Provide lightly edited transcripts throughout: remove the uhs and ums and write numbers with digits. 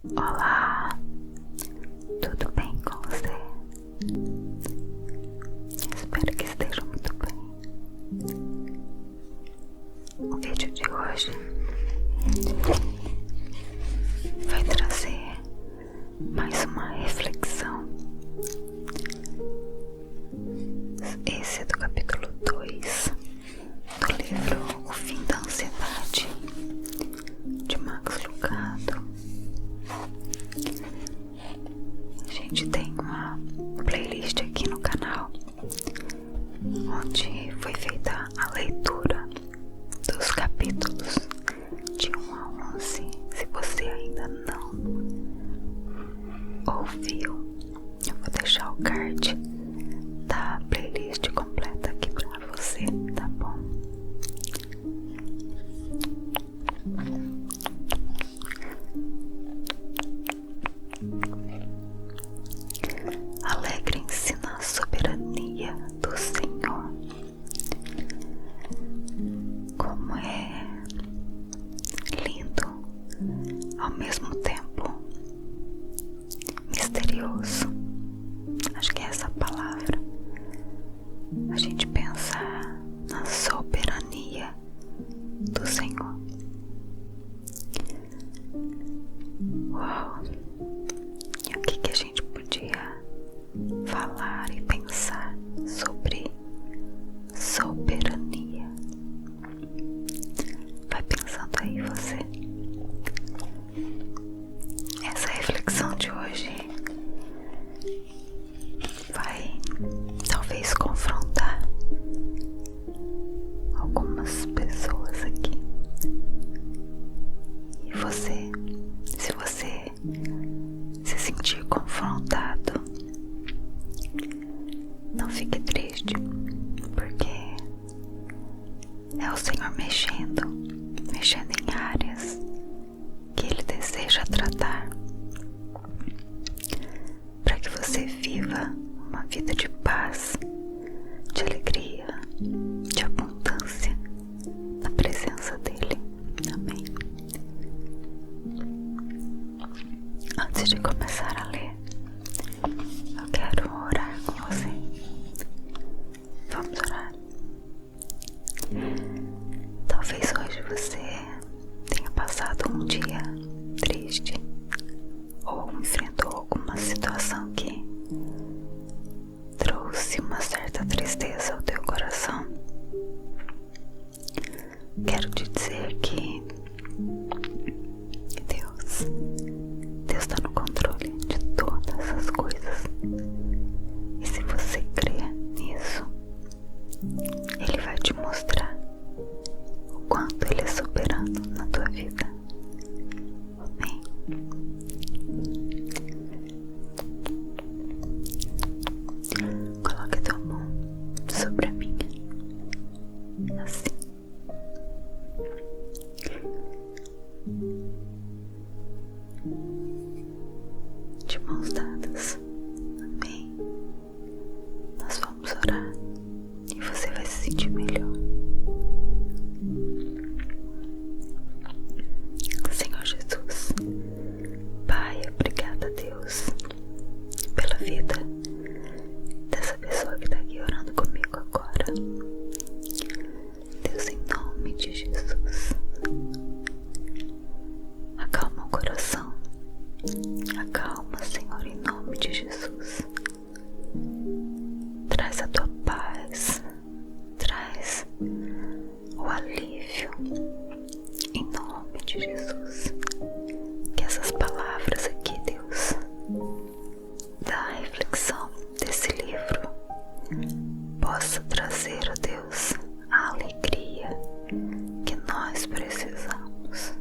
Olá, tudo bem com você? Espero que esteja muito bem. O vídeo de hoje vai trazer mais uma reflexão. Esse é do capítulo 2 do livro O Fim da Ansiedade, de Max Lucado. A gente tem uma playlist aqui no canal onde foi feita a leitura dos capítulos de 1 a 11. Se você ainda não ouviu, eu vou deixar o card da playlist completa aqui pra você, tá bom? Alegrem-se na soberania do Senhor. Como é lindo, ao mesmo tempo misterioso. Acho que é essa palavra. A gente pensar na soberania do Senhor. Uau! E o que a gente podia falar e pensar sobre soberania? Vai pensando aí você. Essa reflexão de hoje vai talvez confrontar algumas pessoas aqui. E você, se você se sentir confrontado, não fique triste, porque é o Senhor mexendo em áreas que Ele deseja tratar, para que você viva uma vida de paz, de alegria, de abundância na presença dEle. Amém. Antes de começar a ler, eu quero orar com você. Vamos orar. Talvez hoje você tenha passado um dia triste ou enfrentou alguma situação que trouxe uma certa tristeza ao teu coração. Quero te dizer que Deus está no controle de todas as coisas. E se você crer nisso, Ele vai te mostrar o quanto Ele é soberano na tua vida. Amém. Coloque a tua mão sobre a minha, assim. De mãos dadas. Amém. Nós vamos orar e você vai se sentir melhor. Senhor Jesus, Pai, obrigada, Deus, pela vida dessa pessoa que está aqui orando comigo agora. Deus, em nome de Jesus, acalma o coração. Acalma, Senhor, em nome de Jesus. Traz a tua paz, traz o alívio, em nome de Jesus. Que essas palavras aqui, Deus, da reflexão desse livro, possa trazer, ó Deus, a alegria que nós precisamos.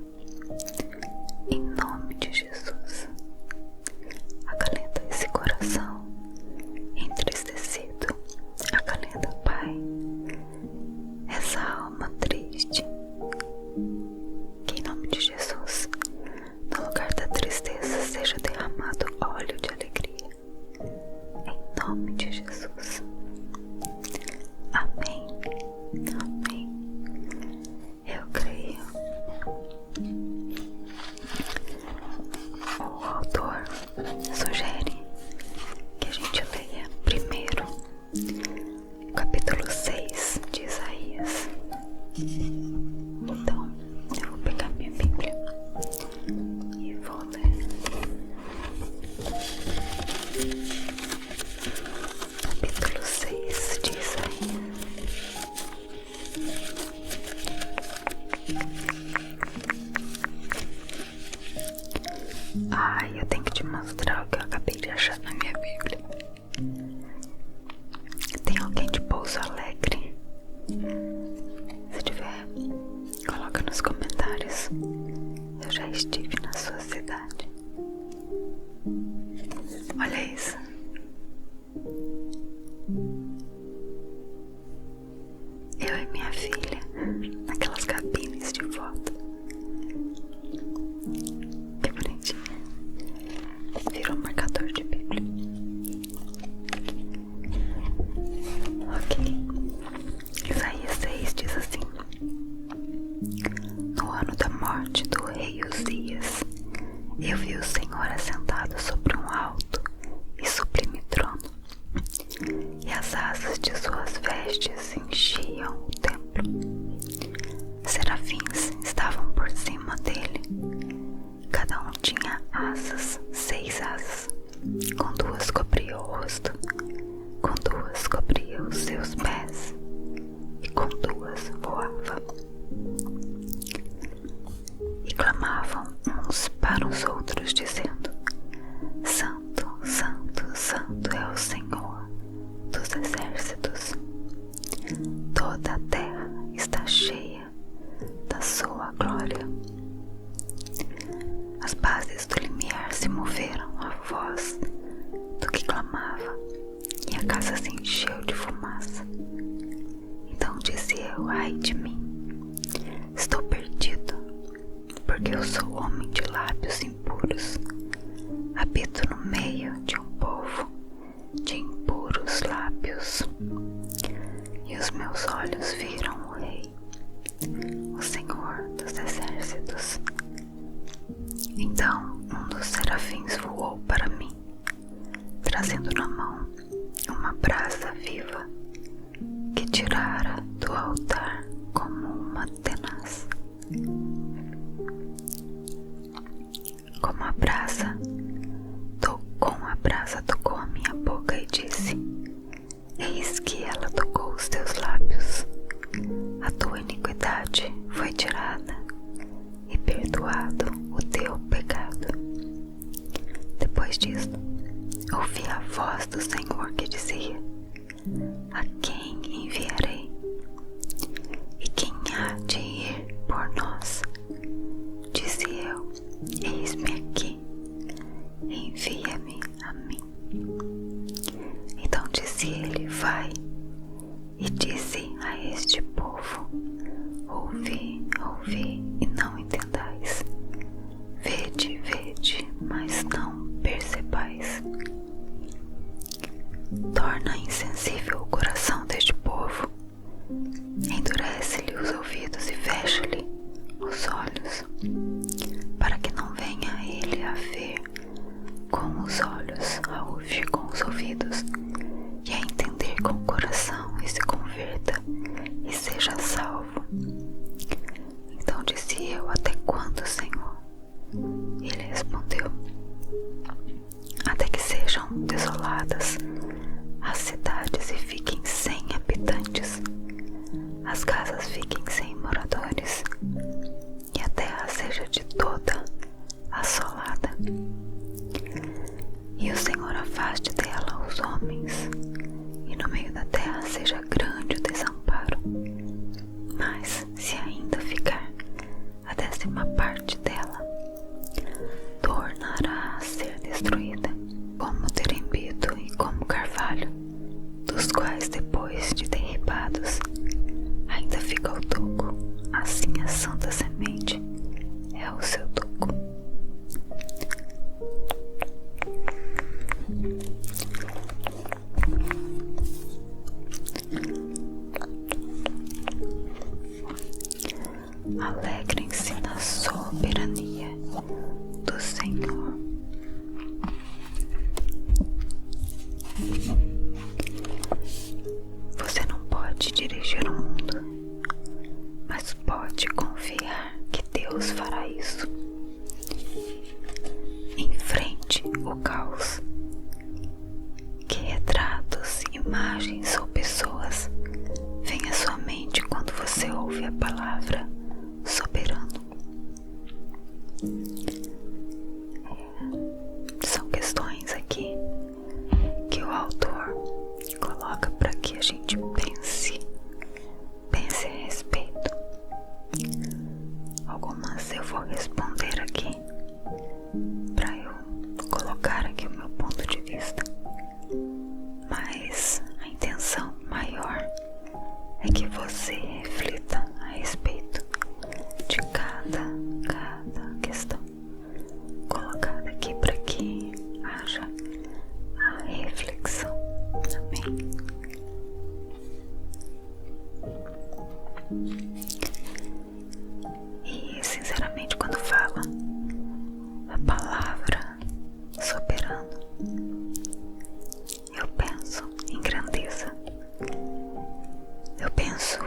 Em nome de Jesus. Acalenta esse coração entristecido. Acalenta, Pai, essa alma triste. Que em nome de Jesus, no lugar da tristeza, seja derramado óleo de alegria. Em nome de Jesus. Amém. Amém. Eu creio. Ai, eu tenho que te mostrar o que eu acabei de achar na minha Bíblia. Tem alguém de Pouso Alegre? Se tiver, coloca nos comentários. Eu já estive na sua cidade. Olha isso. Eu e minha filha naquelas cabines de foto. Que bonitinho. Virou um marcador de Bíblia. Ok. Isaías 6 diz assim: no ano da morte do rei Uzias, eu vi o Senhor assentado sobre um alto e sublime trono, e as asas de suas vestes enchiam o templo. Serafins estavam por cima dele. Cada um tinha asas, 6 asas. Com 2 cobria o rosto, com 2 cobria os seus pés, e com 2 voava. E clamavam uns para os outros, dizendo: Santo, Santo, Santo é o Senhor dos exércitos. Toda a terra está cheia da sua glória. As bases do limiar se moveram à voz do que clamava, e a casa se encheu de fumaça. Então disse eu: ai de mim, estou perdido, porque eu sou homem de lábios impuros. Habito no meio de um povo de impuros lábios, e os meus olhos viram o Rei, o Senhor dos exércitos. Então um dos serafins voou para mim, trazendo na mão uma brasa viva que tirara do altar como uma tenaz. Com a brasa tocou a minha boca e disse: eis que ela tocou os teus lábios. A tua iniquidade foi tirada e perdoado o teu pecado. Depois disto, ouvi a voz do Senhor que dizia: a quem enviarei? E quem há de ir por nós? Disse eu: eis-me aqui, envia-me a mim. Então disse ele: vai e dize a este povo: ouvi, ouvi e não entendais, vede, vede, mas não percebais. Torna insensível o coração deste povo, endurece-lhe os ouvidos e fecha-lhe os olhos, para que não venha ele a ver com os olhos, a ouvir com os ouvidos e a entender com o coração, e se converta e seja salvo. Então disse eu: até quando, Senhor? Ele respondeu: até que sejam desoladas as cidades e fiquem sem habitantes, as casas fiquem sem moradores, e a terra seja de toda assolada. E o Senhor afaste dela os homens, e no meio da terra seja grande o desamparo. Mas se ainda ficar a 10ª parte dela, tornará a ser destruída, como terebinto e como carvalho, dos quais depois de derribados ainda fica o toco. Assim a santa semente é o seu toco. Alegrem-se na soberania do Senhor. Você não pode dirigir o mundo, mas pode confiar que Deus fará isso. Enfrente o caos. Que retratos, imagens ou pessoas vêm à sua mente quando você ouve a palavra soberano? para eu colocar aqui o meu ponto de vista, mas a intenção maior é que você reflita a respeito de cada questão colocada aqui para que haja a reflexão. Amém? E sinceramente, quando fala a palavra soberano, eu penso em grandeza, eu penso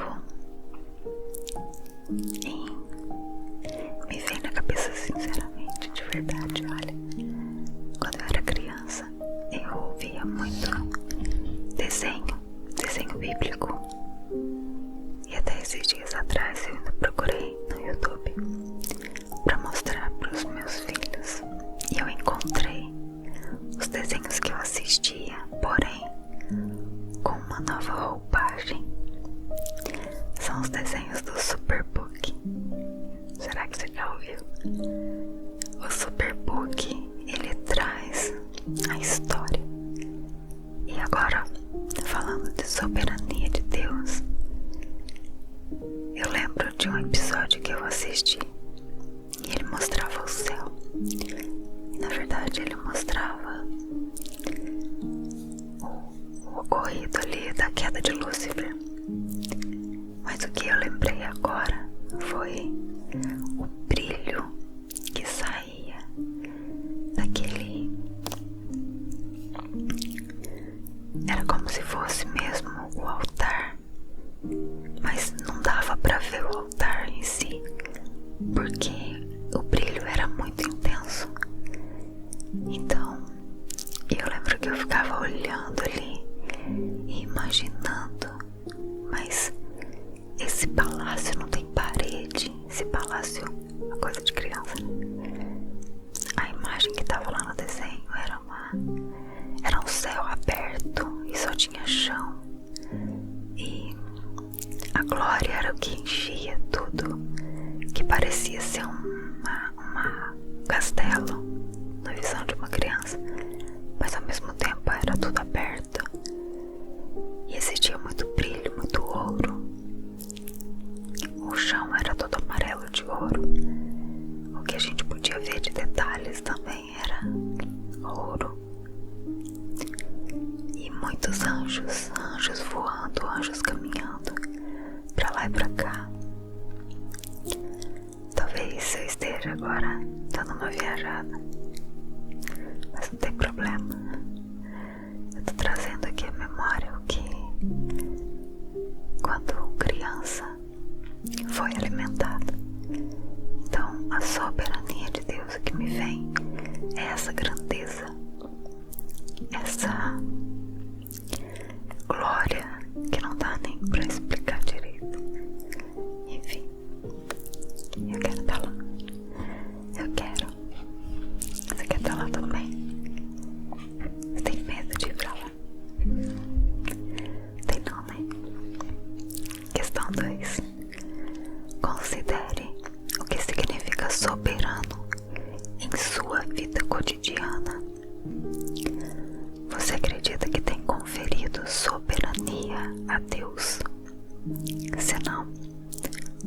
em... me vem na cabeça, sinceramente, de verdade, olha, quando eu era criança eu ouvia muito desenho bíblico, e até esses dias atrás eu ainda procurei no YouTube para mostrar para os meus filhos, e eu encontrei os desenhos que eu assistia, porém com uma nova roupagem. São os desenhos do Superbook. Será que você já ouviu? O Superbook, ele traz a história. E agora, falando de soberania de Deus, eu lembro de um episódio que eu assisti e ele mostrava o céu. E na verdade ele mostrava o ocorrido ali da queda de Lúcifer. Mas o que eu lembrei agora foi o brilho que saía daquele... Era como se fosse mesmo o altar, mas não dava pra ver o altar em si, porque o brilho era muito intenso. Então, eu lembro que eu ficava olhando ali e imaginando, mas esse palácio não tem parede, esse palácio é uma coisa de criança, né? A imagem que tava lá no desenho era um céu aberto e só tinha chão, e a glória era o que enchia tudo, que parecia ser um castelo na visão de uma criança, mas ao mesmo tempo era tudo aberto e existia muito brilho, muito ouro. O chão era todo amarelo de ouro, o que a gente podia ver de detalhes também era ouro. E muitos anjos voando, anjos caminhando pra lá e pra cá. Talvez eu esteja agora dando uma viajada, mas não tem problema. Eu tô trazendo aqui a memória o que, quando criança, foi alimentada. Então a soberania de Deus que me vem é essa grandeza, essa glória que não dá nem pra explicar direito. Enfim, eu quero estar lá. Eu quero. Você quer estar lá também? Você tem medo de ir pra lá? Tem não, né? Questão 2. Considere o que significa soberano em sua vida cotidiana. Você acredita que tem conferido soberania a Deus? Se não,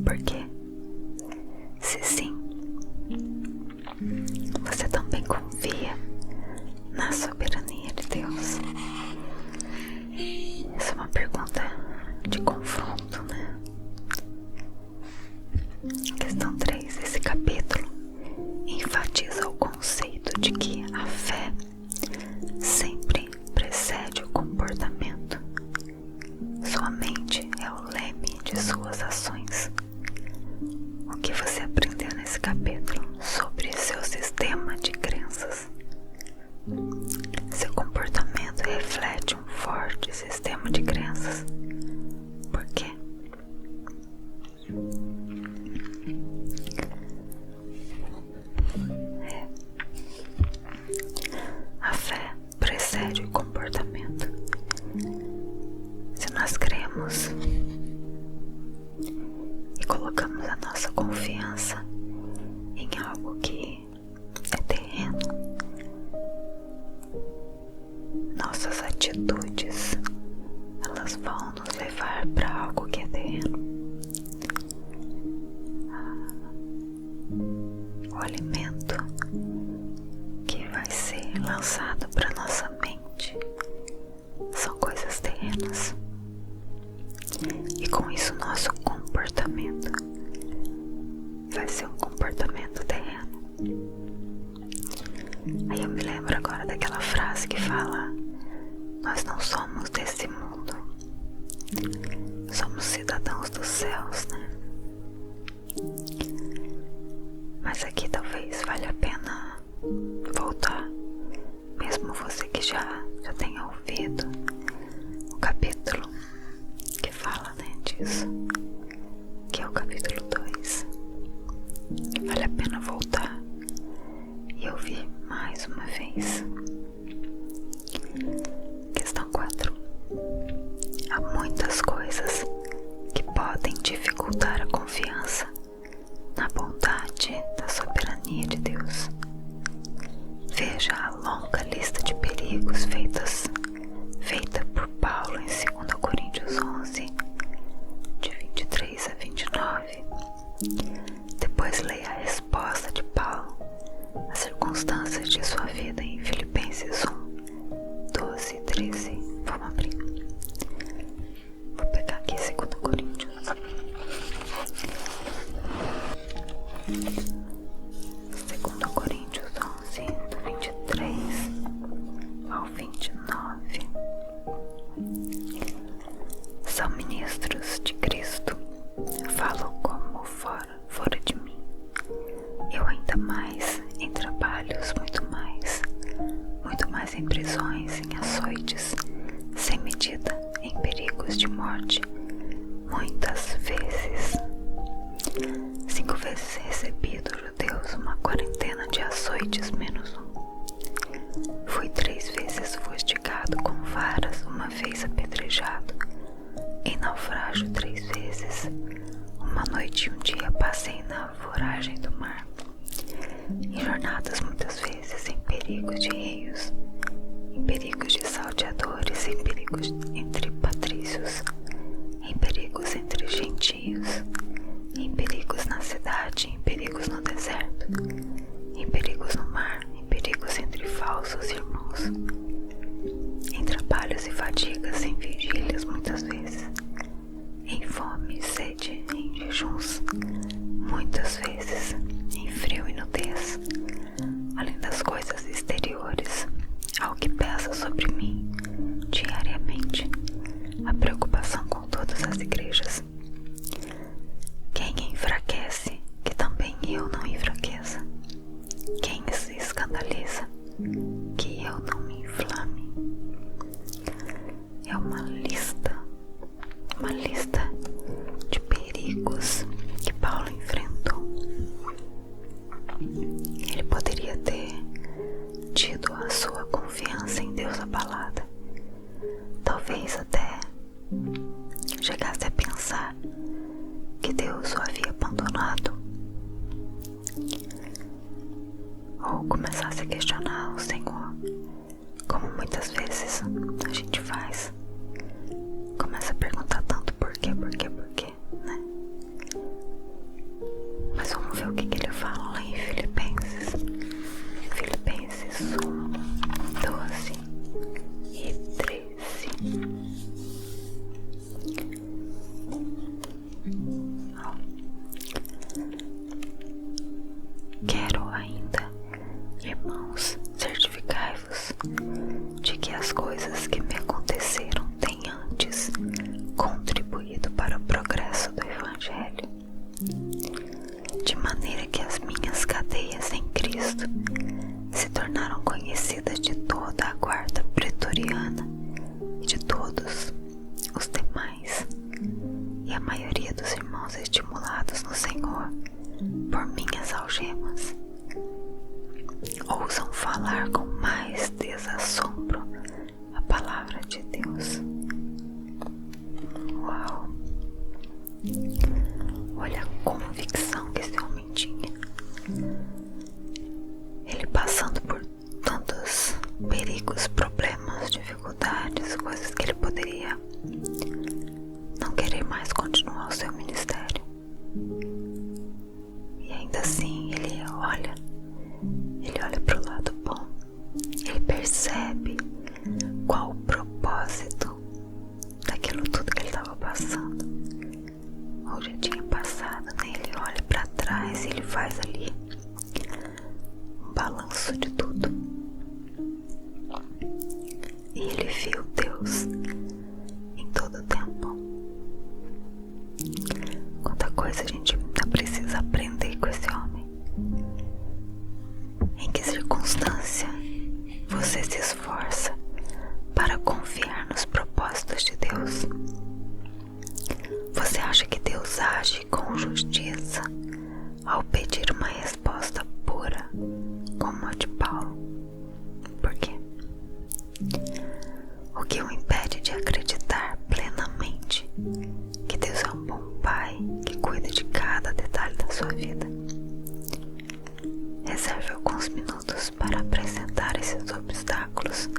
por quê? Se sim, você também confia na soberania de Deus? Essa é uma pergunta de confronto, né? Questão 3. Esse capítulo enfatiza o conceito de que a fé sempre precede o comportamento. Sua mente é o leme de suas ações. O que você aprendeu nesse capítulo sobre seu sistema de crenças? Seu comportamento reflete um forte sistema de crenças. Por quê? atitudes, elas vão nos levar para algo que é terreno. O alimento que vai ser lançado para nossa mente são coisas terrenas. E com isso nosso comportamento vai ser um comportamento terreno. Aí eu me lembro agora daquela frase que fala: nós não somos desse mundo, somos cidadãos dos céus, né? Mas aqui talvez valha a pena voltar, mesmo você que já tenha ouvido o capítulo que fala, né, disso, que é o capítulo 2. Vale a pena voltar e ouvir mais uma vez. Questão 4. Há muitas coisas que podem dificultar a confiança na bondade da soberania de Deus. Veja a longa lista de perigos feita por Paulo em 2 Coríntios 11, de 23 a 29. Depois leia a resposta de Paulo às circunstâncias de sua vida em Filipenses 1, 12 e 13. Vamos abrir. Vou pegar aqui 2 Coríntios. 2 Coríntios 11, do 23 ao 29. São ministros de Cristo, falo como fora de mim. Eu ainda mais em trabalhos, muito mais em prisões, em açoites, sem medida, em perigos de morte, muitas vezes. 5 vezes recebi dos judeus uma quarentena de açoites menos um. Fui 3 vezes fustigado com varas, uma vez apedrejado, em naufrágio 3 vezes. Uma noite e um dia passei na voragem do mar, em jornadas muitas vezes, em perigos de rios, em perigos de salteadores, em perigos entre patrícios, em perigos entre gentios, em perigos na cidade, em perigos no deserto, em perigos no mar, em perigos entre falsos irmãos, em trabalhos e fadigas, em vigílias muitas vezes, em fome e sede, em jejuns muitas vezes, em frio e nudez, além das coisas exteriores, ao que pesa sobre mim diariamente, a preocupação com todas as igrejas. Quem enfraquece, que também eu não enfraqueça. Quem se escandaliza, que eu não me inflame. É uma lista de perigos que Paulo enfrentou. Ele poderia ter tido a sua confiança em Deus abalada. Talvez até chegasse a pensar que Deus o havia abandonado, ou começasse a questionar o Senhor, como muitas vezes a gente faz. Começa a perguntar tanto por quê, né? Mas vamos ver o que ele fala lá em Filipenses 1, 12 e 13. Quero ainda, irmãos, certificai-vos de que as coisas que me aconteceram têm antes contribuído para o progresso do Evangelho, de maneira que as minhas cadeias em Cristo se tornaram conhecidas de toda a guarda pretoriana e de todos os demais, e a maioria dos irmãos estimulados no Senhor por minhas algemas ousam falar com mais desassombro a palavra de Deus. Uau! Olha a convicção que esse homem tinha. Ele passando por tantos perigos, problemas, dificuldades, faz ali um balanço de tudo. E ele viu Deus em todo o tempo. Quanta coisa a gente ainda precisa aprender com esse homem. Em que circunstância você se esforça para confiar nos propósitos de Deus? Você acha que Deus age com justiça ao pedir uma resposta pura como a de Paulo? Por quê? O que o impede de acreditar plenamente que Deus é um bom pai que cuida de cada detalhe da sua vida? Reserve alguns minutos para apresentar esses obstáculos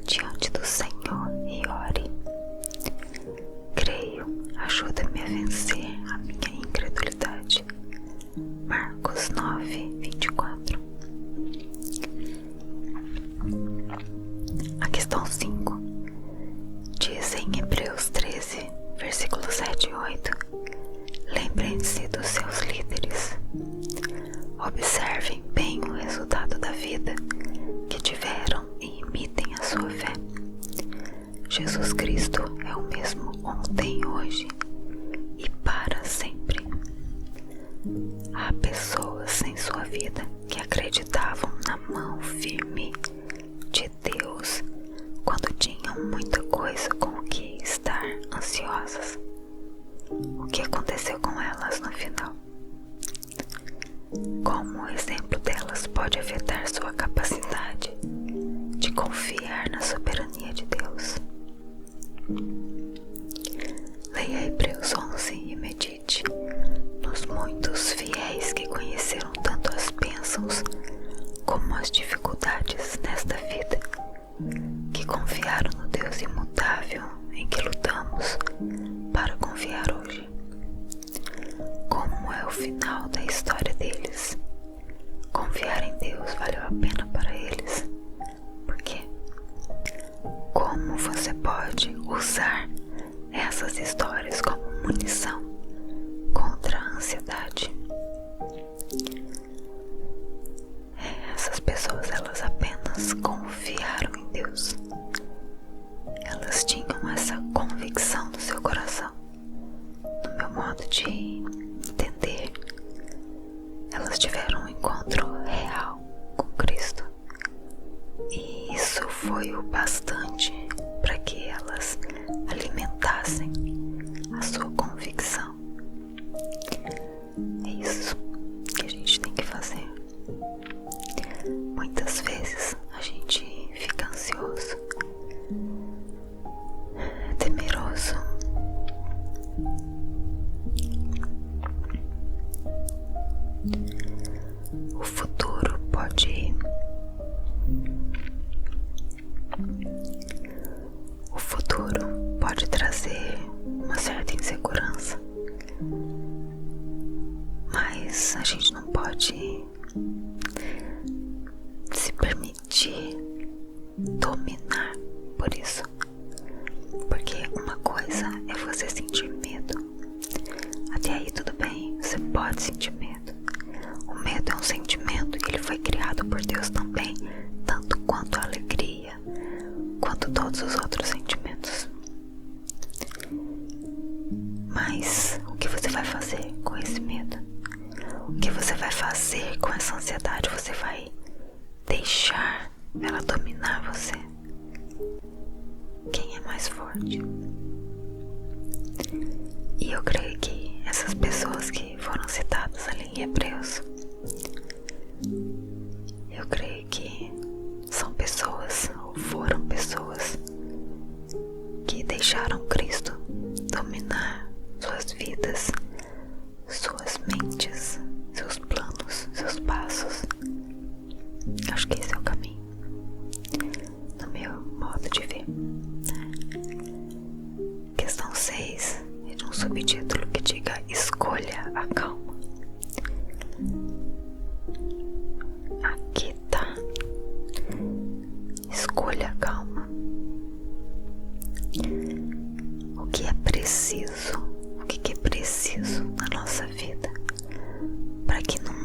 diante do Senhor e ore. Creio, ajuda-me a vencer a minha incredulidade. Marcos 9:24. A questão 5 diz em Hebreus 13, versículos 7 e 8: lembrem-se dos seus líderes. Observem bem o resultado da vida que tiveram e imitem a sua fé. Jesus Cristo é o mesmo ontem, hoje e para sempre. Há pessoas em sua vida que acreditavam na mão firme de Deus quando tinham muita coisa com o que estar ansiosas. O que aconteceu com elas no final? Como o exemplo delas pode afetar sua capacidade de confiar na soberania de Deus? Leia Hebreus 11 e medite nos muitos fiéis que conheceram tanto as bênçãos como as dificuldades nesta vida, que confiaram no Deus imutável em que lutamos para confiar hoje. Como é o final da história deles? Confiar em Deus valeu a pena para eles. Por quê? Como você pode usar essas histórias como munição contra a ansiedade? Essas pessoas, elas apenas confiaram em Deus. Elas tinham essa convicção no seu coração. No meu modo de entender, elas tiveram um encontro real com Cristo. E isso foi o bastante para que elas alimentassem a sua convicção. É isso que a gente tem que fazer. Muitas vezes a gente fica ansioso, temeroso, o futuro pode trazer uma certa insegurança, mas a gente não pode se permitir dominar por isso, porque uma coisa é você sentir medo. Até aí tudo bem, você pode sentir medo. O medo é um sentimento e ele foi criado por Deus também, tanto quanto a alegria, quanto todos os outros sentimentos. Mas o que você vai fazer com esse medo? O que você vai fazer com essa ansiedade? Você vai deixar ela dominar você? Quem é mais forte? E eu creio que essas pessoas que foram citadas ali em Hebreus, eu creio que são pessoas, ou foram pessoas, que deixaram Cristo dominar suas vidas, suas mentes, seus planos, seus passos. Acho que esse é o caminho, no meu modo de ver. Questão 6 é de um subtítulo que diga: escolha a calma. Aqui tá: escolha a calma. O que é preciso na nossa vida para que num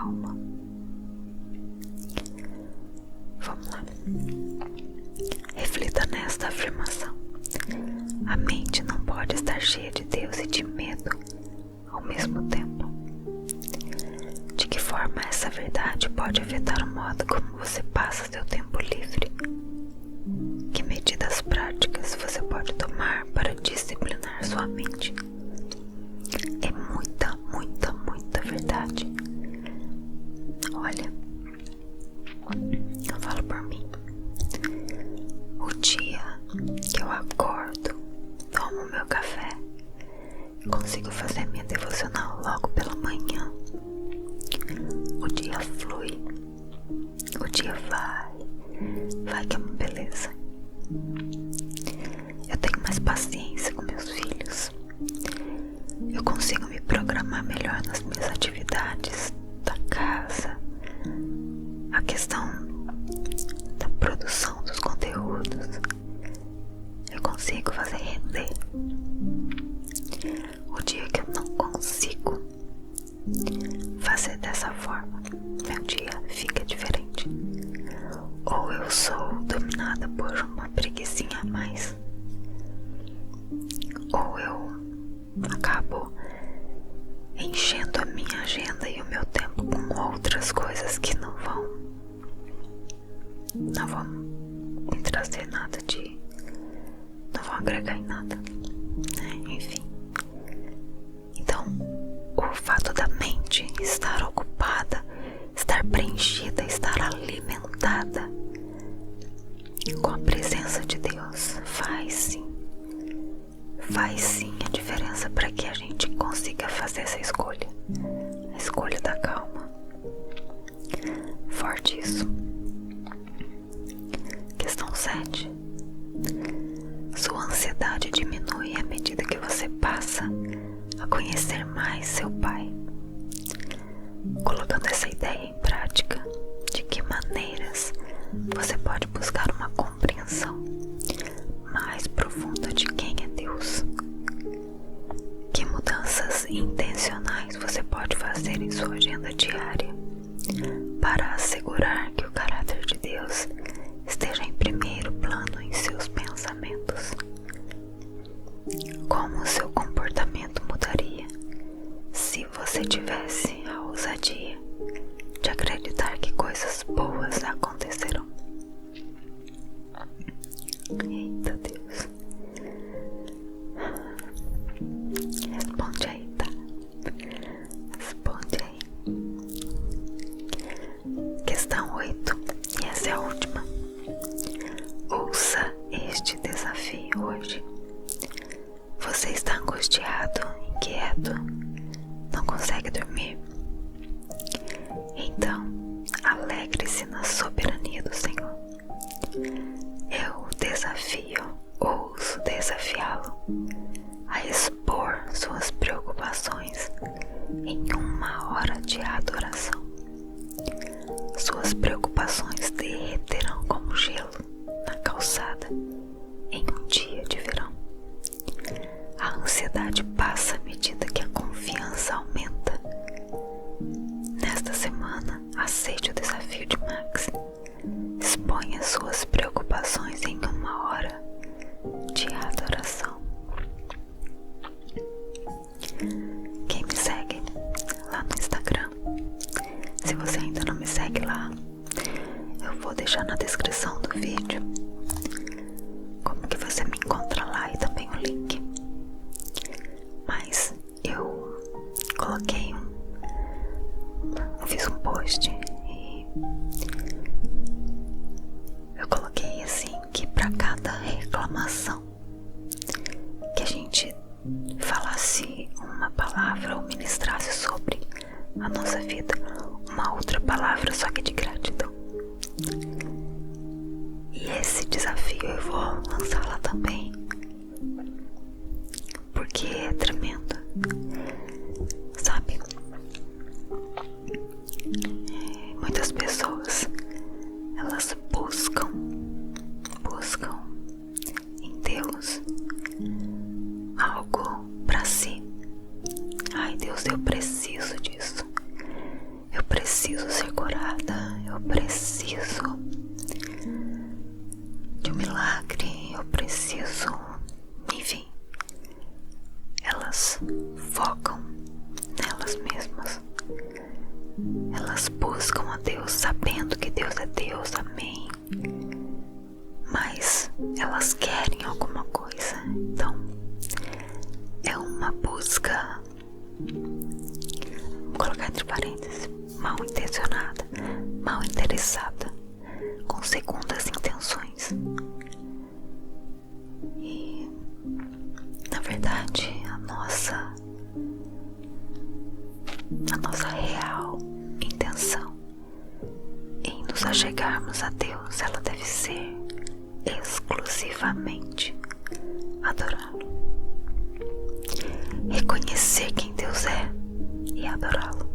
calma. Vamos lá. Reflita nesta afirmação. A mente não pode estar cheia de Deus e de medo ao mesmo tempo. De que forma essa verdade pode afetar o modo como você passa seu tempo livre? Que medidas práticas você pode tomar para disciplinar sua mente? É muita, muita, muita verdade. Olha, eu falo por mim. O dia que eu acordo, tomo meu café, consigo fazer minha devocional logo pela manhã, o dia flui, o dia vai que é uma beleza. Eu tenho mais paciência com meus filhos, eu consigo me programar melhor nas minhas atividades da casa, a questão da produção dos conteúdos, eu consigo fazer render. O dia que eu não consigo fazer dessa forma, meu dia fica diferente. Ou eu sou dominada por uma preguicinha a mais, ou eu acabo enchendo a minha agenda e o meu tempo com outras coisas que não vão me trazer nada não vão agregar em nada, né? Enfim. Então, o fato da mente estar ocupada, estar preenchida, estar alimentada com a presença de Deus faz sim a diferença para que a gente consiga fazer essa escolha, a escolha da calma. Forte isso. Questão 7. Sua ansiedade diminui à medida que você passa a conhecer mais seu Pai. Colocando essa ideia em prática, de que maneiras você pode buscar uma compreensão mais profunda de quem é Deus? Que mudanças intencionais você pode fazer em sua agenda diária para assegurar que o caráter de Deus esteja em primeiro plano em seus pensamentos? Como o seu comportamento mudaria se você tivesse a ousadia de acreditar que coisas boas acontecerão? Eita Deus. Responde aí, tá? Responde aí. Questão 8. E essa é a última. Ouça este desafio hoje. Você está angustiado, inquieto, não consegue dormir? Então, alegre-se na soberania do Senhor. Eu ouso desafiá-lo a expor suas preocupações em 1 hora de adoração. Suas preocupações derreterão como gelo na calçada em um dia de verão. A ansiedade passa à medida que a confiança aumenta. Nesta semana, aceite o desafio de Max. Exponha suas preocupações em 1 hora de adoração. Quem me segue lá no Instagram, se você ainda não me segue lá, eu vou deixar na descrição do vídeo como que você me encontra lá e também o link. Mas eu coloquei eu fiz um post e eu coloquei assim que para cada reclamação que a gente falasse uma palavra ou ministrasse sobre a nossa vida, uma outra palavra só que de gratidão. E esse desafio eu vou lançar lá também, porque é tremendo, sabe? Muitas pessoas, elas buscam em Deus algo pra si. Ai Deus, eu preciso disso, eu preciso milagre, eu preciso, enfim, elas focam nelas mesmas. Elas buscam a Deus sabendo que Deus é Deus, amém. Mas elas querem alguma coisa, então é uma busca, vou colocar entre parênteses, mal intencionada, mal interessada, com segundas intenções. E na verdade a nossa real intenção em nos achegarmos a Deus, ela deve ser exclusivamente adorá-lo, reconhecer quem Deus é e adorá-lo.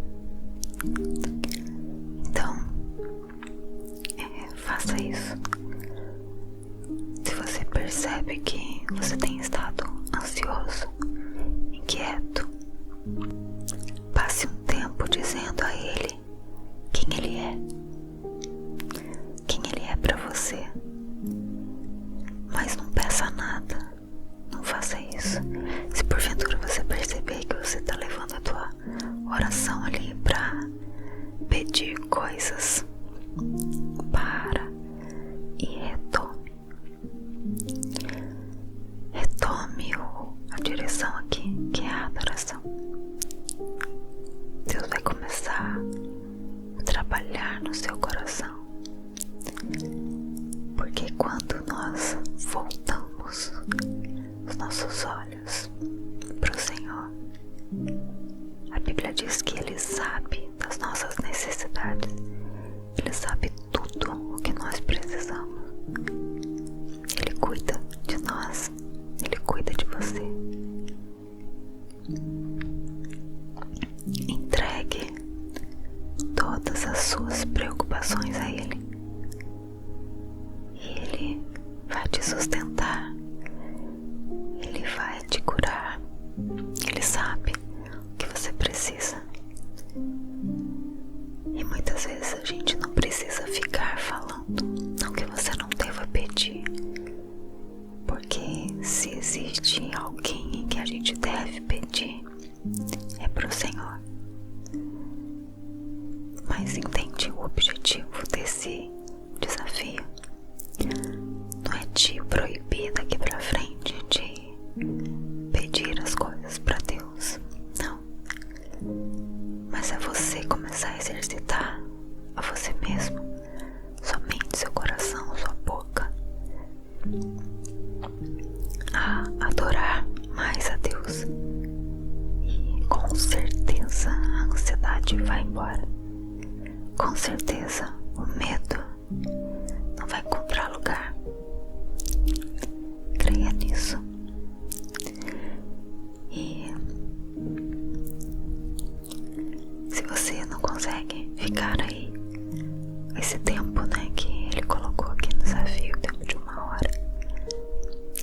Então, faça isso. Se você percebe que você tem estado ansioso, inquieto, passe um tempo dizendo a Ele quem Ele é para você. Mas não peça nada, não faça isso. Se porventura você perceber que você está levando a tua oração ali para pedir coisas, para e retome a direção aqui, que é a adoração. Deus vai começar a trabalhar no seu coração, porque quando nós voltamos os nossos olhos para o Senhor, a Bíblia diz que Ele sabe das nossas necessidades, Ele sabe tudo o que nós precisamos. Ele cuida de nós, Ele cuida de você. Entregue todas as suas preocupações a Ele, e Ele vai te sustentar, Ele vai te curar. Ele sabe o que você precisa. E muitas vezes a gente não precisa ficar falando, não que você não deva pedir, porque se existe alguém em que a gente deve pedir, é pro Senhor. Mas entende o objetivo desse desafio? Não é te proibir daqui pra frente de pedir as coisas pra Deus, não. Mas é você começar a exercitar a você mesmo, sua mente, seu coração, sua boca, a adorar mais a Deus. E com certeza a ansiedade vai embora. Com certeza o medo não vai encontrar lugar. Creia nisso. E se você não consegue ficar aí esse tempo, né, que Ele colocou aqui no desafio, o tempo de 1 hora,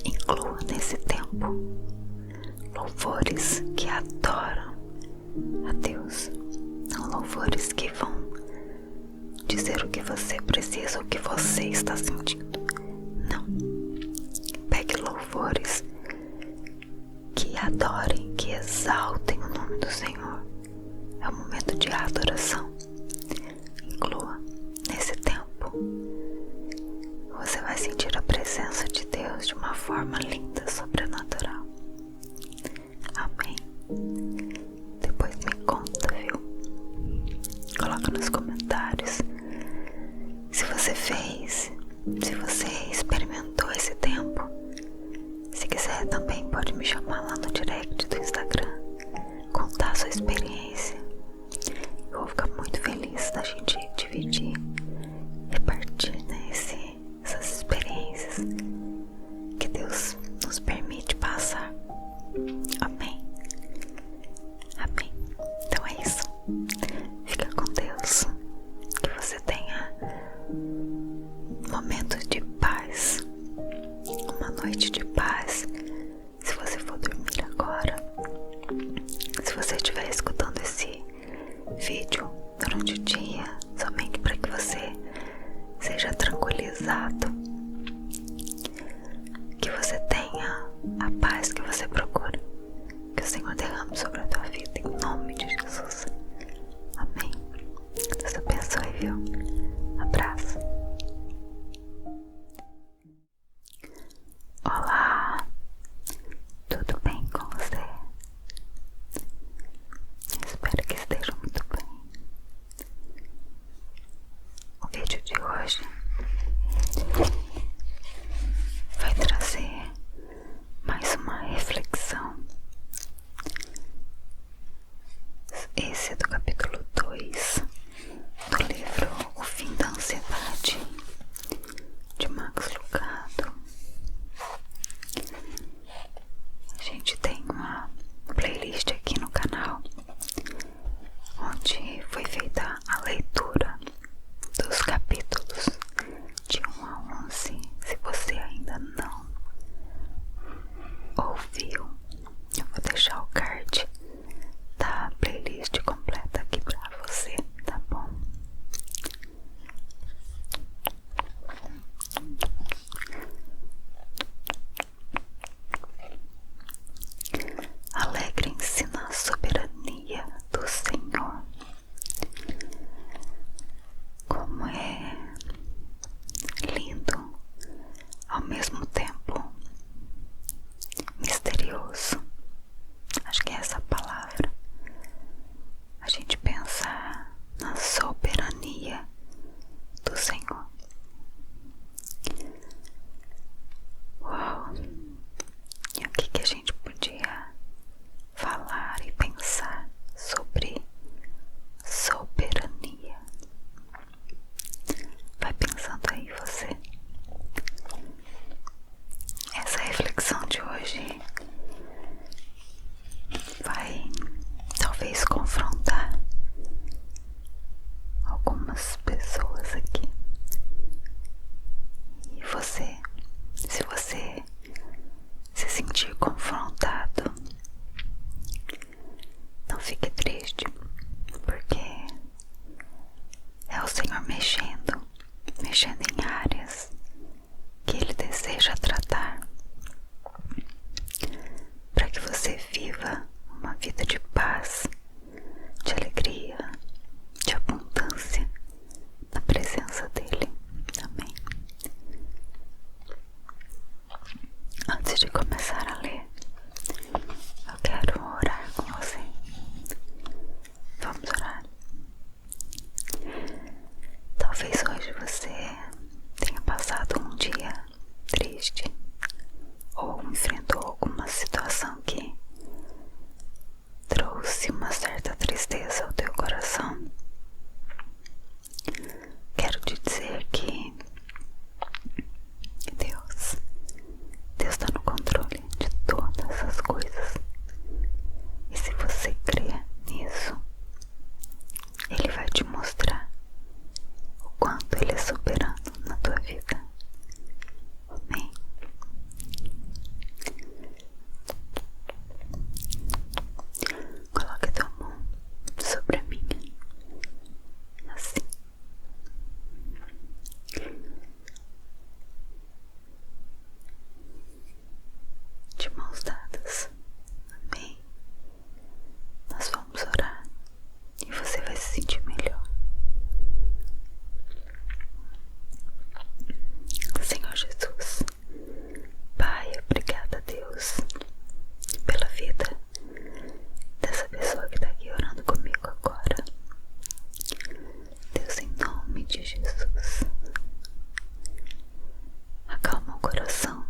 inclua nesse tempo louvores que adoram a Deus, não louvores que vão dizer o que você precisa, o que você está sentindo. Não. Pegue louvores que adorem, que exaltem o nome do Senhor. É um momento de adoração. Inclua nesse tempo. Você vai sentir a presença de Deus de uma forma linda, sobrenatural. Amém. Depois me conta, viu? Coloca nos comentários se você fez, se você experimentou esse tempo. Se quiser também pode me chamar lá no direct do Instagram, contar a sua experiência. Eu vou ficar muito feliz da gente dividir, repartir, né, essas experiências que Deus nos permite passar. Amém. Amém. Então é isso. Fica com Deus. Que você tenha momentos de paz, uma noite de paz. Se você for dormir agora, se você estiver escutando esse vídeo durante o dia, somente para que você seja tranquilizado, deslocando. A gente tem uma playlist aqui no canal onde foi feita a leitura dos capítulos de 1 a 11. Se você ainda não ouviu, eu vou deixar o card da playlist completa aqui pra você, tá bom? Alegrem-se na soberania do Senhor. Como é lindo, ao mesmo tempo misterioso. Acho que é essa palavra. A gente pensa na soberania do Senhor. Uau! E o que a gente podia falar e pensar sobre soberania? Vai pensando aí você. Essa reflexão de hoje vai talvez confrontar algumas pessoas aqui. E você, se você se sentir confrontado, não fique triste, porque é o Senhor mexendo em áreas que Ele deseja tratar, para que você viva uma vida de paz, de alegria, de abundância na presença dEle. Amém. Antes de começar a ler, eu quero orar com você. Vamos orar. Talvez hoje você tenha passado um dia triste ou enfrentou alguma situação que trouxe uma certa tristeza ao teu coração. Quero te dizer que Deus está no controle de todas as coisas. E se você crer nisso, Ele vai te mostrar o quanto Ele é soberano na tua vida. Amém. Coloque a tua mão sobre a minha, assim. De mãos dadas. Amém. Nós vamos orar e você vai se sentir melhor. Senhor Jesus, Pai, obrigada, Deus, pela vida dessa pessoa que está aqui orando comigo agora. Deus, em nome de Jesus, acalma o coração.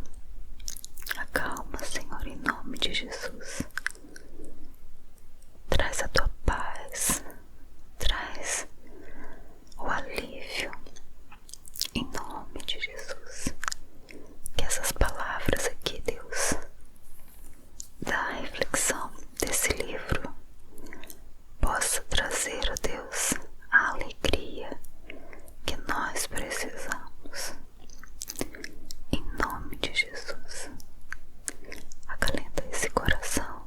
Acalma, Senhor, em nome de Jesus. Traz a tua paz, traz o alívio, em nome de Jesus. Que essas palavras aqui, Deus, da reflexão desse livro, possa trazer, ó Deus, a alegria que nós precisamos. Em nome de Jesus. Acalenta esse coração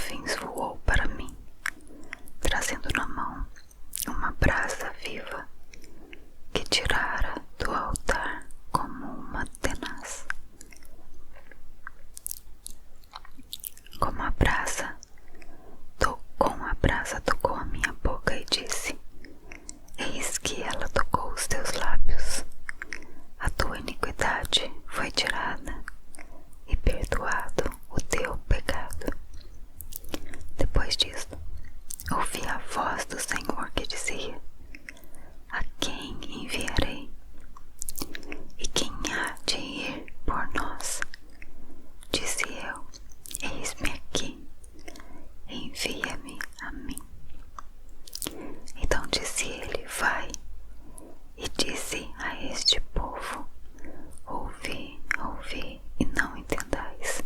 nuvens voou para mim, trazendo na mão uma brasa viva que tirara do altar como uma tenaz. Com a brasa tocou a minha boca e disse: eis que ela tocou os teus lábios. A tua iniquidade foi tirada e perdoado o teu pecado. Depois disto, ouvi a voz do Senhor que dizia: a quem enviarei? E quem há de ir por nós? Disse eu: eis-me aqui, envia-me a mim. Então disse ele: vai e dize a este povo: ouvi, ouvi e não entendais,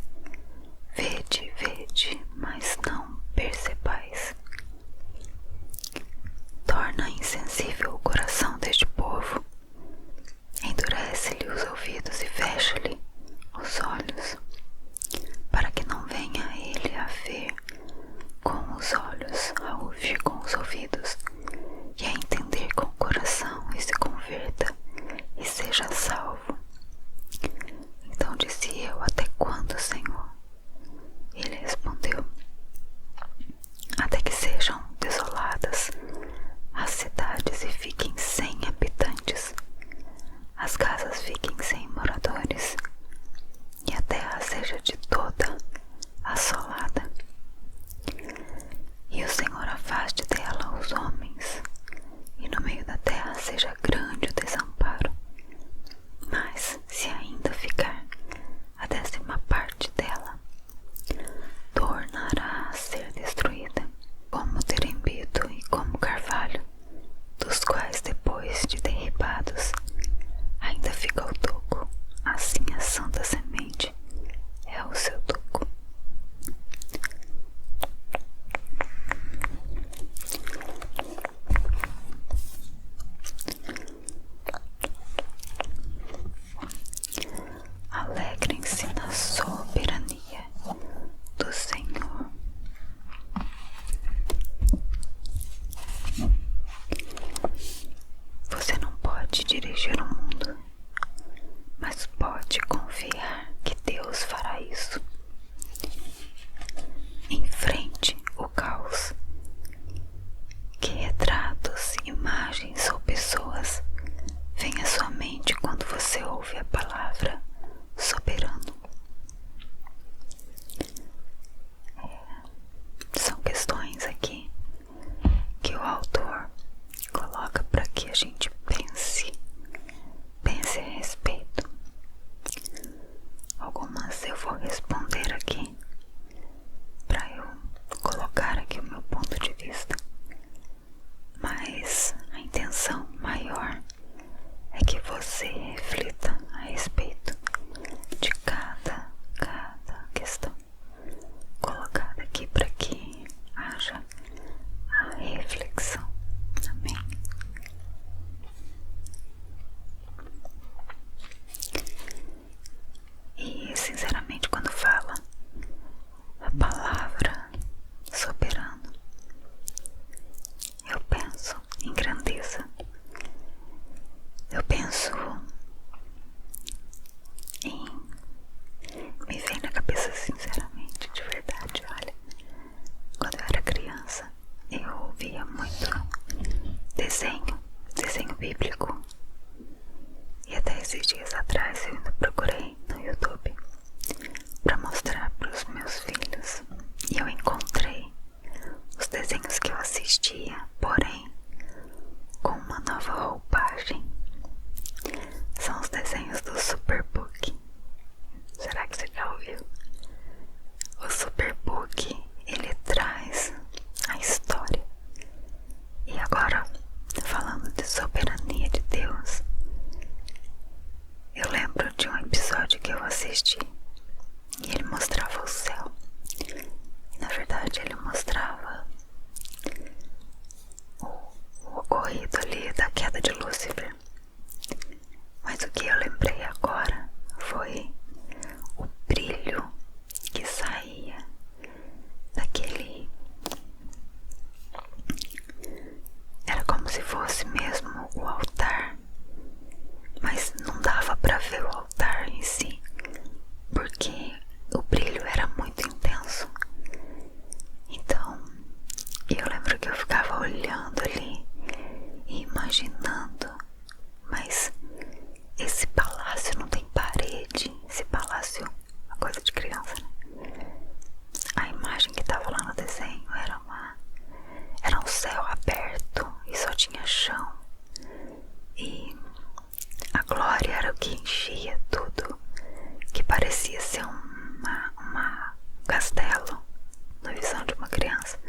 na visão de uma criança,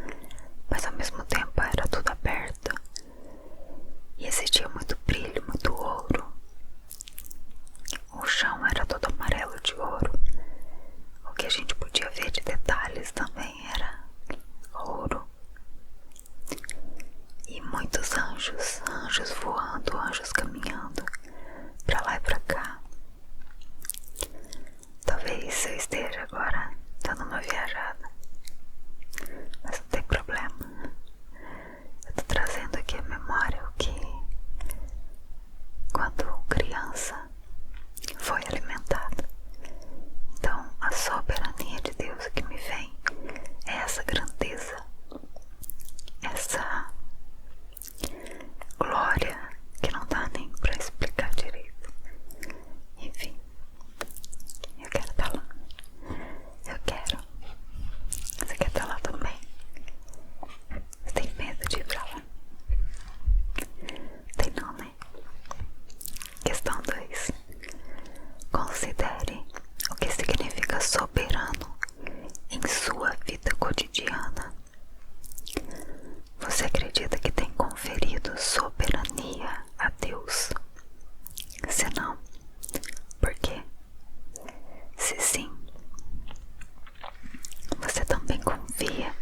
mas ao mesmo tempo era tudo aberto e existia muito brilho, muito ouro. O chão era todo amarelo de ouro. O que a gente podia ver de detalhes também era ouro. E muitos anjos, anjos voando, anjos caminhando pra lá e pra cá. Talvez eu esteja agora dando uma viajada, mas não tem problema. Eu tô trazendo aqui a memória o que, quando criança, foi alimentado. Então a soberania de Deus que me vem é essa grandeza, essa glória que não dá nem pra explicar direito. Enfim, eu quero estar lá. Eu quero. Você quer estar lá também? Você tem medo de ir pra lá? Tem não, né? Questão 2. Considere o que significa soberano em sua vida cotidiana. Você acredita que tem conferido soberania a Deus? Se não, por quê? Se sim, você também confia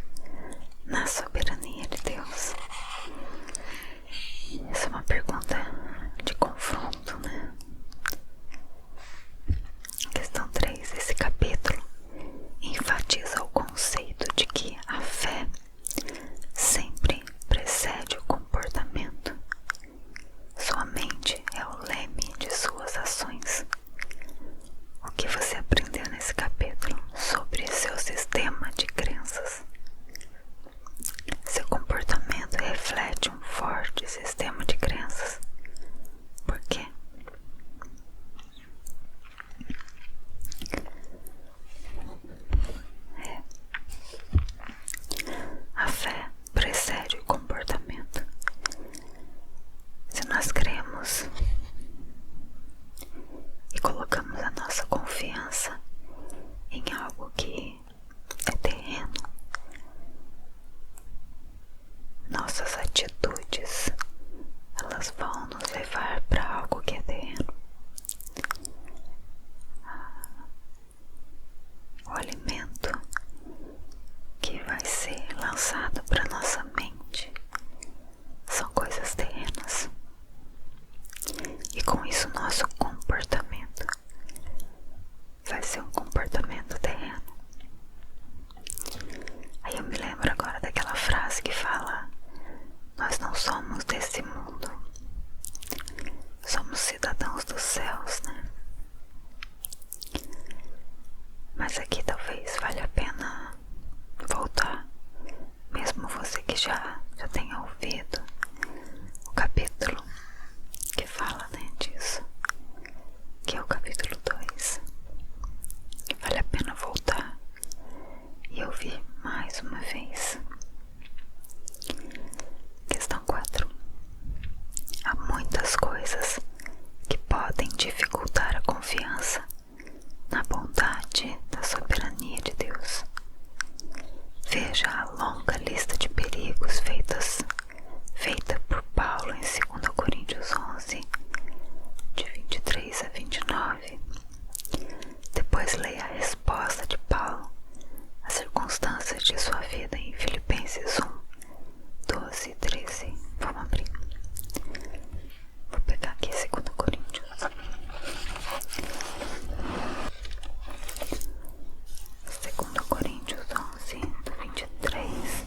na soberania de Deus? Essa é uma pergunta de confronto, né? Questão 3. Esse capítulo enfatiza o conceito de que a fé sempre precede o comportamento. Sua mente é o leme de suas ações. O que você aprendeu nesse capítulo sobre seu sistema de crenças? Seu comportamento reflete um forte sistema de crenças. Por quê? A fé precede o comportamento. Se nós cremos e colocamos a nossa confiança em algo que é terreno, nossas atitudes, elas vão nos levar para algo que é terreno. O alimento que vai ser lançado para nossa mente são coisas terrenas. E com isso nosso comportamento vai ser um comportamento terreno. Aí eu me lembro agora daquela frase que fala: nós não somos desse mundo, somos cidadãos dos céus, né? Mas aqui talvez valha a pena voltar, mesmo você que já tenha ouvido o capítulo que fala, né, disso, que é o capítulo 2. Vale a pena voltar e ouvir mais uma vez. Questão 4. Há muitas coisas que podem dificultar a confiança na bondade da soberania de Deus. Veja a longa lista de perigos feita por Paulo em 2 Coríntios 11, de 23 a 29. Depois leia a resposta de Paulo às circunstâncias de sua vida em Filipenses 1, 12 e 13. Vamos abrir. Vou pegar aqui 2 Coríntios. 2 Coríntios 11, do 23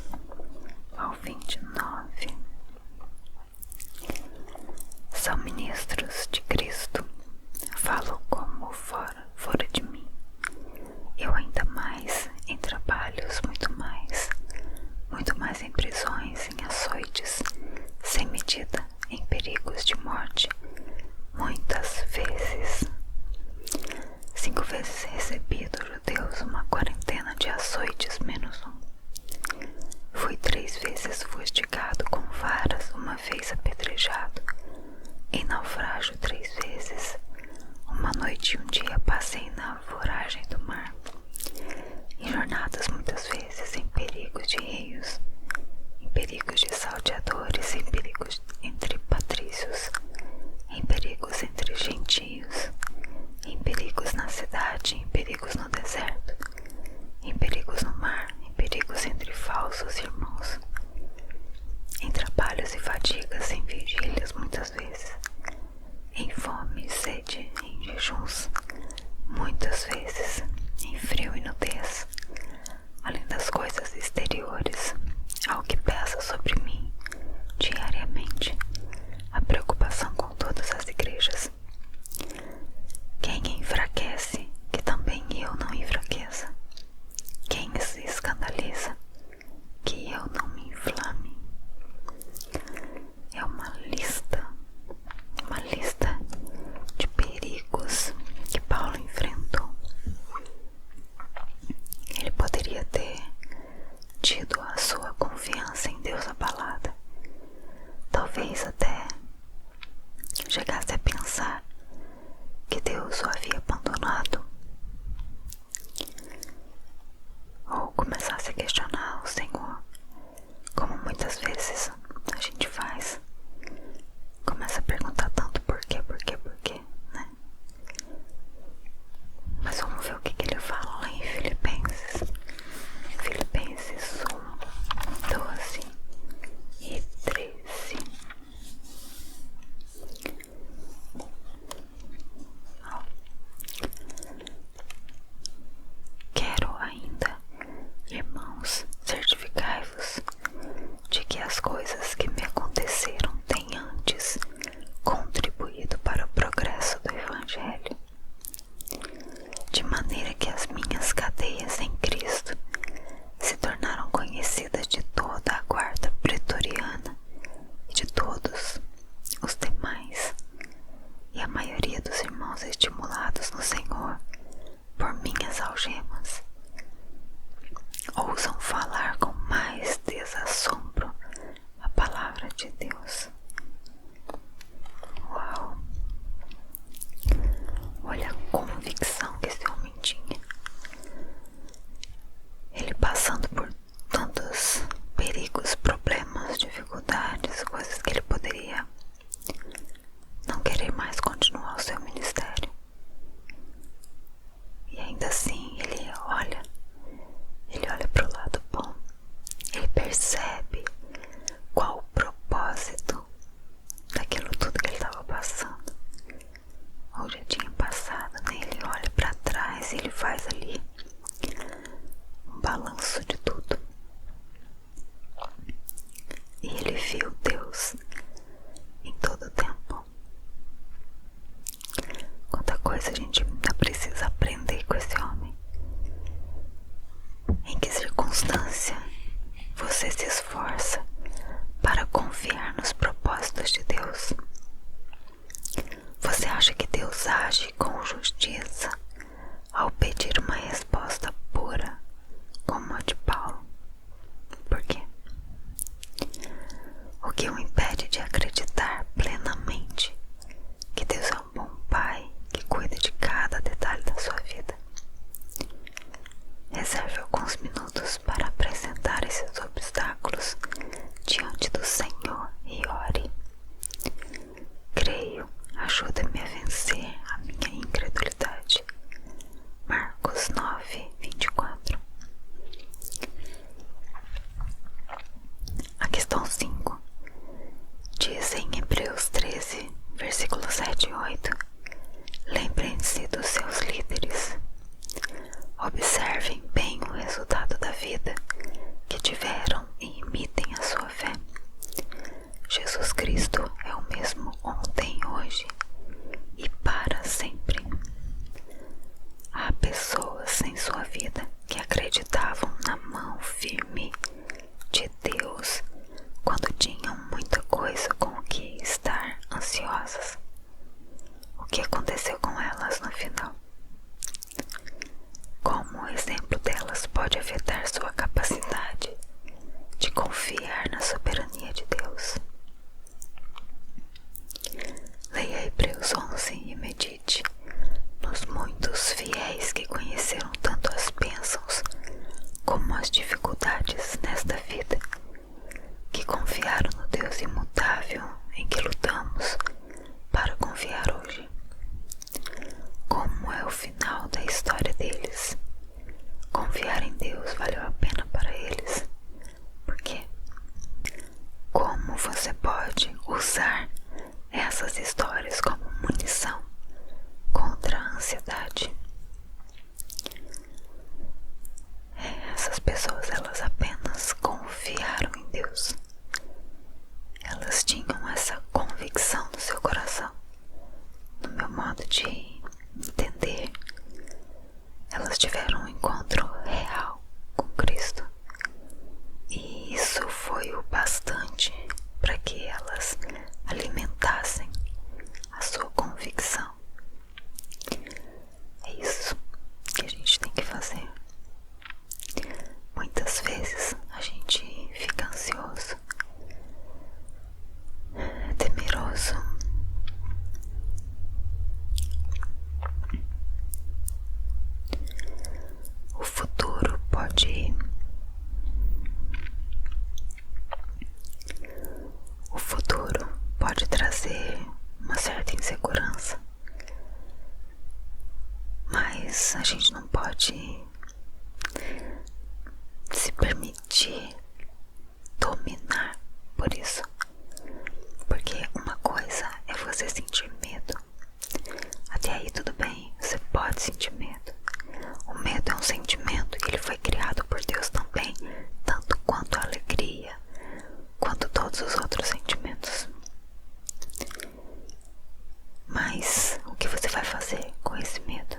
ao 29. São ministros de Cristo, falo como fora de mim. Eu ainda mais em trabalhos, muito mais em prisões, em açoites, sem medida, em perigos de morte, muitas vezes. 5 vezes recebi dos judeus uma quarentena de açoites menos um. Fui 3 vezes fustigado com varas, uma vez apedrejado, em naufrágio 3 vezes. Uma noite e um dia passei na voragem do mar, em jornadas muitas vezes, em tido a sua confiança em Deus abalada. Talvez até chegasse a pensar que Deus o havia abandonado, ou começasse a questionar o Senhor, como muitas vezes a gente faz. Começa a perguntar tanto por quê, né? Mas vamos ver o que ele fala lá em Filipenses. Filipenses 1, 12 e 13. Quero ainda, irmãos, certificai-vos de que as coisas que me aconteceram têm antes contribuído para o progresso do Evangelho, de maneira que as minhas cadeias em Cristo se tornaram conhecidas de toda a guarda pretoriana e de todos os demais, e a maioria dos irmãos estimulados no Senhor por minhas algemas ousam falar com mais desassombro a palavra de Deus. Uau! Olha a convicção que esse homem tinha. Ele passando por tantos perigos, problemas, dificuldades, coisas que ele poderia não querer mais continuar o seu ministério. E ainda assim ele olha para o lado bom. Ele percebe qual o propósito daquilo tudo que ele estava passando, ou já tinha passado, né? Ele olha para trás e ele faz ali um balanço de tudo. E ele viu Deus em todo o tempo. Quanta coisa a gente ainda precisa aprender com esse homem. Em que circunstância você se esforça para confiar nos propósitos de Deus? Você acha que Deus age com justiça ao pedir uma resposta pura como a de Paulo? Por quê? O que o impede de acreditar plenamente que Deus é um bom Pai que cuida de cada detalhe da sua vida? Reserve alguns minutos para apresentar esses obstáculos diante do Senhor e ore. Creio, ajuda-me a vencer a minha incredulidade. Marcos 9, 24. A questão 5 diz em Hebreus 13, versículos 7 e 8: lembrem-se dos seus líderes. Observem bem o resultado da vida que tiveram e imitem a sua fé. Jesus Cristo é o mesmo ontem, hoje e para sempre. Há pessoas em sua vida que acreditavam na mão firme de Deus quando tinham muita coisa com o que estar ansiosas. O que aconteceu com elas no final? Como o exemplo delas pode afetar sua capacidade de confiar na soberania de Deus? Leia Hebreus 11 e medite nos muitos fiéis que conheceram tanto as bênçãos como as dificuldades nesta vida, que confiaram no Deus imutável em que lutamos para confiar hoje. Como é o final da história deles? Confiar em Deus valeu a pena para eles. Por quê? Como você pode usar essas histórias como munição contra a ansiedade? Essas pessoas, elas apenas confiam te dominar por isso. Porque uma coisa é você sentir medo. Até aí tudo bem, você pode sentir medo. O medo é um sentimento e ele foi criado por Deus também, tanto quanto a alegria, quanto todos os outros sentimentos. Mas o que você vai fazer com esse medo?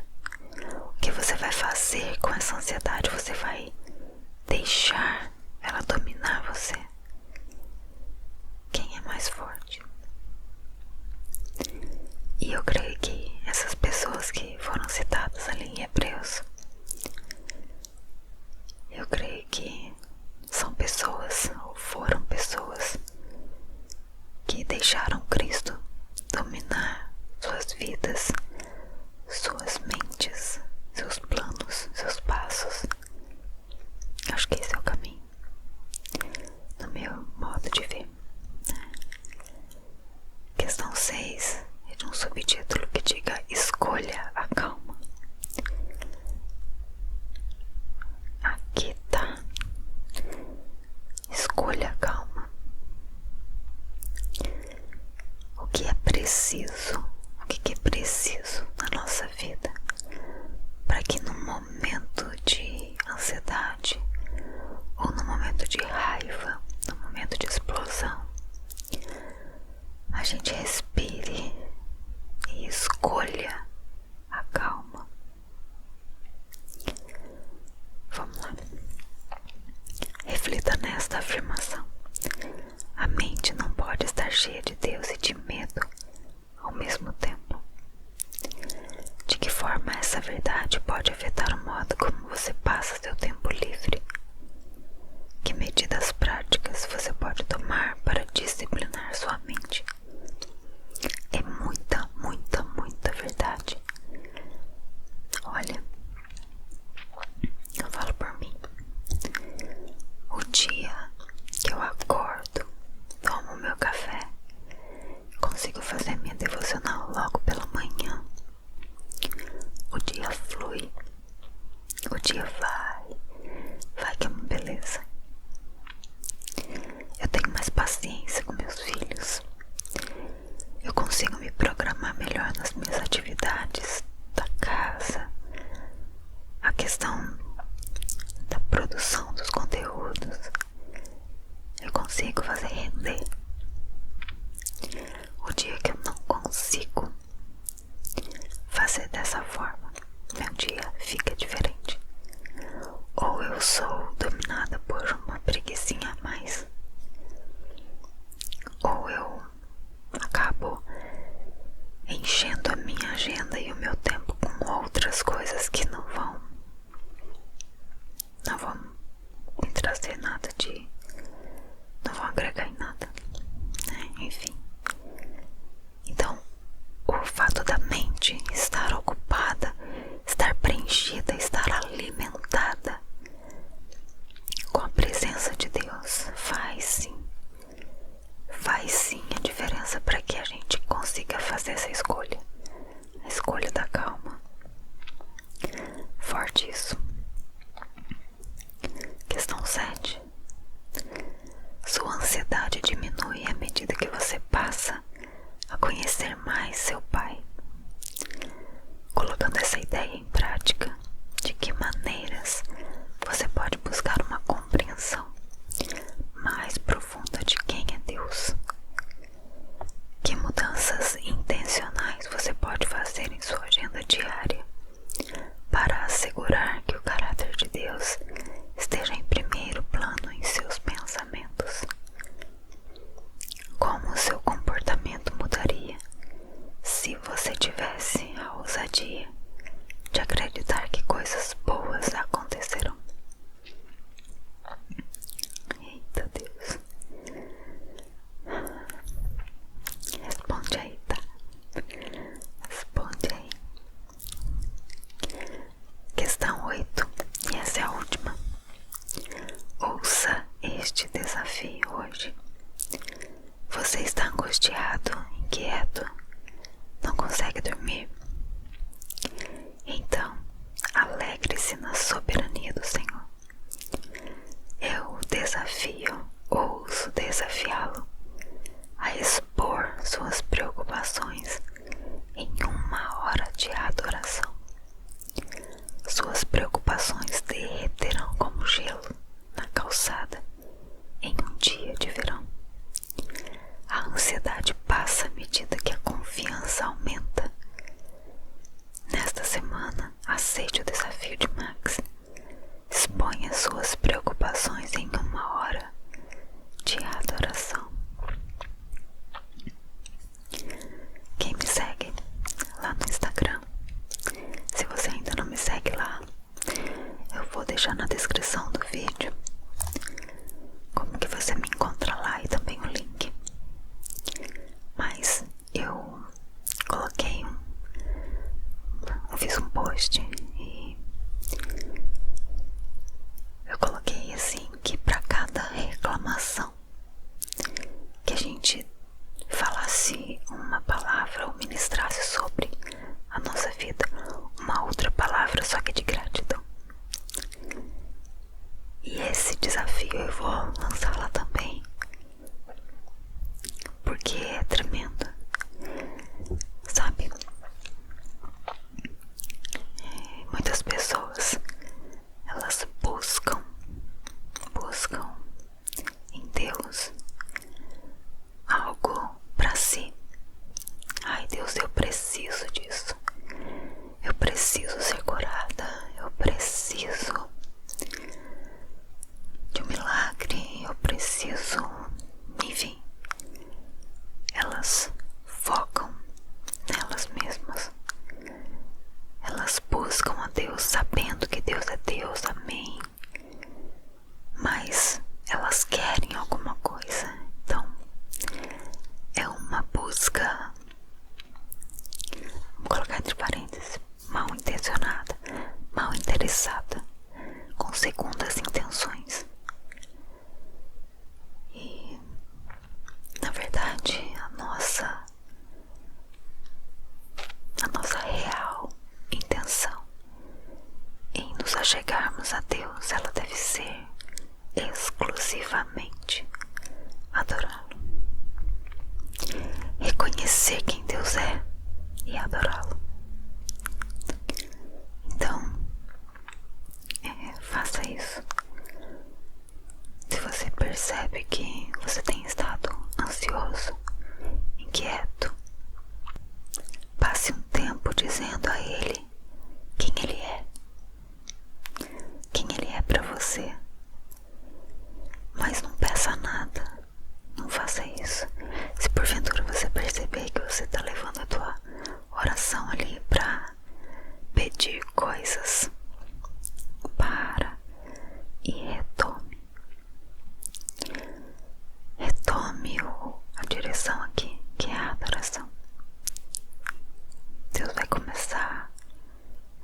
O que você vai fazer com essa ansiedade? Você vai deixar ela dominar você? Quem é mais forte? E eu creio que essas pessoas que foram citadas ali em Hebreus, eu creio que são pessoas, ou foram pessoas, que deixaram Cristo dominar suas vidas, suas mentes, seus planos, seus passos. Acho que esse é o caminho, no meu modo de ver. Questão 6 é de um subtítulo que diga: escolha a calma. Aqui tá: escolha a calma. O que é preciso, o que é preciso na nossa vida para que no momento de ansiedade ou no momento de raiva, no momento de explosão, a gente respire e escolha a calma. Vamos lá. Reflita nesta afirmação: a mente não pode estar cheia de Deus e de medo ao mesmo tempo. De que forma essa verdade pode afetar o modo como você passa seu tempo livre? Que medidas práticas você pode tomar para disciplinar sua mente? É muita, muita, muita verdade. Olha, eu falo por mim. O dia que eu acordo, tomo meu café, consigo fazer minha devocional logo pela manhã, o dia flui, o dia vai que é uma beleza. Eu tenho mais paciência com meus filhos. Eu consigo me programar melhor nas minhas atividades da casa. A questão da produção dos conteúdos, eu consigo fazer render. O dia que eu não consigo fazer dessa forma, meu dia fica diferente. Ou eu sou dominada por uma preguicinha a mais, ou eu acabo enchendo a minha agenda e o meu tempo com outras coisas que não vão me trazer nada não vão agregar em nada, né? Enfim. Então, o fato da mente estar ocupada, estar preenchida, estar alimentada com a presença de Deus faz sim a diferença para que a gente consiga fazer essa escolha, a escolha da calma. Forte isso. Questão 7. Sua ansiedade diminui à medida que você passa a conhecer mais seu Pai. Colocando essa ideia em prática, de que maneiras você pode buscar uma compreensão mais profunda de quem é Deus? Que mudanças intencionais você pode fazer em sua agenda diária para assegurar que o caráter de Deus esteja em primeiro plano desafio, ouso desafiá-lo a expor suas preocupações em 1 hora de adoração. Suas preocupações derreterão como gelo na calçada em um dia de verão. A ansiedade passa à medida que a confiança aumenta. Nesta semana, aceite o desafio de Max. Exponha suas preocupações em 1 hora de adoração. Quem me segue lá no Instagram, se você ainda não me segue lá, eu vou deixar na descrição do vídeo como que você me encontra lá e também o link. Mas eu coloquei fiz um post e eu coloquei assim que para cada reclamação que a gente falasse uma palavra ou ministrasse sobre a nossa vida, uma outra palavra só que de gratidão. E esse desafio eu vou lançar lá também, porque é tremendo, sabe? Muitas pessoas, elas buscam em Deus algo para si. Ai, Deus, eu preciso disso. Eu preciso ser curada. Eu preciso de um milagre. Eu preciso, enfim. Elas focam nelas mesmas. Elas buscam a Deus sabendo que Deus é Deus, amém. Mas elas querem alguma coisa. Então, é uma busca, vamos colocar entre parênteses, mal intencionada, mal interessada, com segundas intenções. E, na verdade, a nossa real intenção em nos achegarmos a Deus, ela deve ser exclusivamente adorá-lo, reconhecer quem Deus é e adorá-lo. Então, faça isso. Se você percebe que você tem estado ansioso, inquieto, passe um tempo dizendo a Ele quem Ele é para você. Mas não peça nada, não faça isso. Se porventura você perceber que você está levando a tua oração ali para pedir coisas, para e retome a direção aqui, que é a adoração. Deus vai começar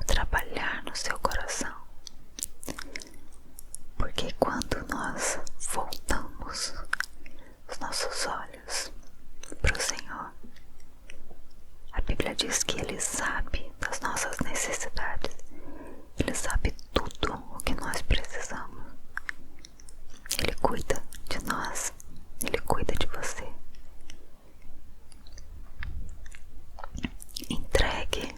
a trabalhar no seu coração, porque quando nós voltamos os nossos olhos para o Senhor, a Bíblia diz que Ele sabe das nossas necessidades, Ele sabe tudo o que nós precisamos. Ele cuida de nós, Ele cuida de você. Entregue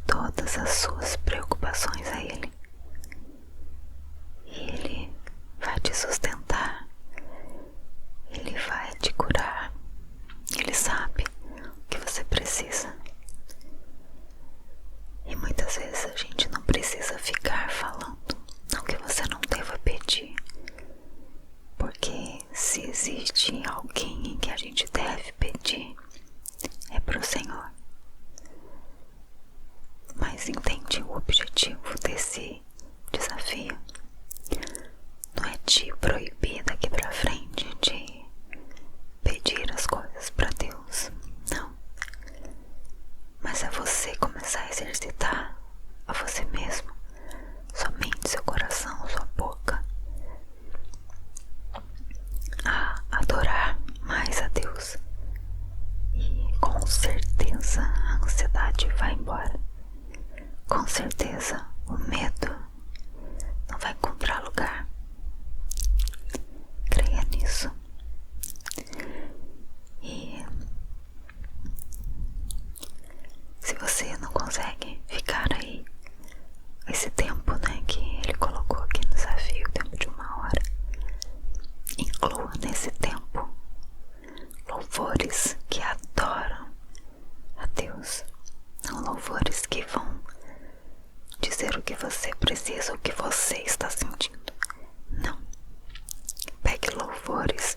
todas as suas preocupações a Ele e Ele vai te sustentar, Ele vai te curar. Ele sabe o que você precisa. E muitas vezes a gente não precisa ficar falando, não que você não deva pedir, porque se existe alguém em que a gente deve pedir, é pro Senhor. Mas entende o objetivo desse desafio? Não é te proibir daqui pra frente de pedir as coisas pra Deus, não. Mas é você começar a exercitar a você mesmo, sua mente, seu coração, sua boca, a adorar mais a Deus. E com certeza a ansiedade vai embora. Com certeza o medo não vai encontrar lugar. louvores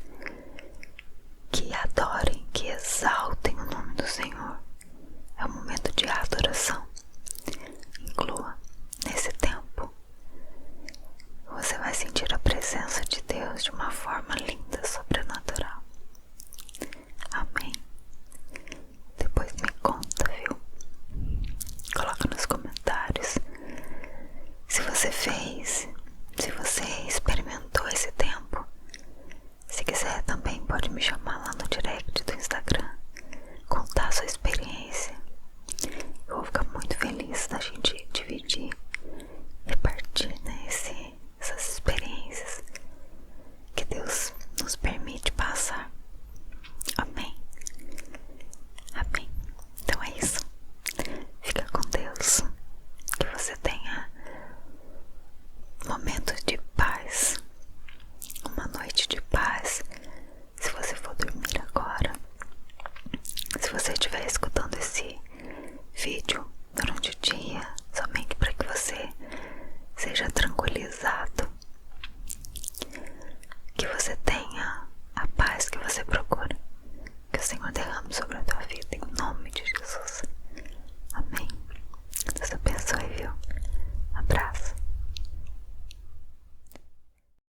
que adorem, que exaltem o nome do Senhor. É um momento de adoração. Inclua nesse tempo. Você vai sentir a presença de Deus de uma forma linda, sobrenatural. Amém. Depois me conta, viu? Coloca nos comentários se você fez, se você experimentou esse tempo. Se quiser também pode me chamar lá no direct do Instagram, contar a sua experiência. Eu vou ficar muito feliz da gente dividir, repartir, né, essas experiências que Deus nos permite passar. Amém. Amém. Então é isso. Fica com Deus. Que você tenha momentos de paz, uma noite de paz. Se você for dormir agora, se você estiver escutando esse vídeo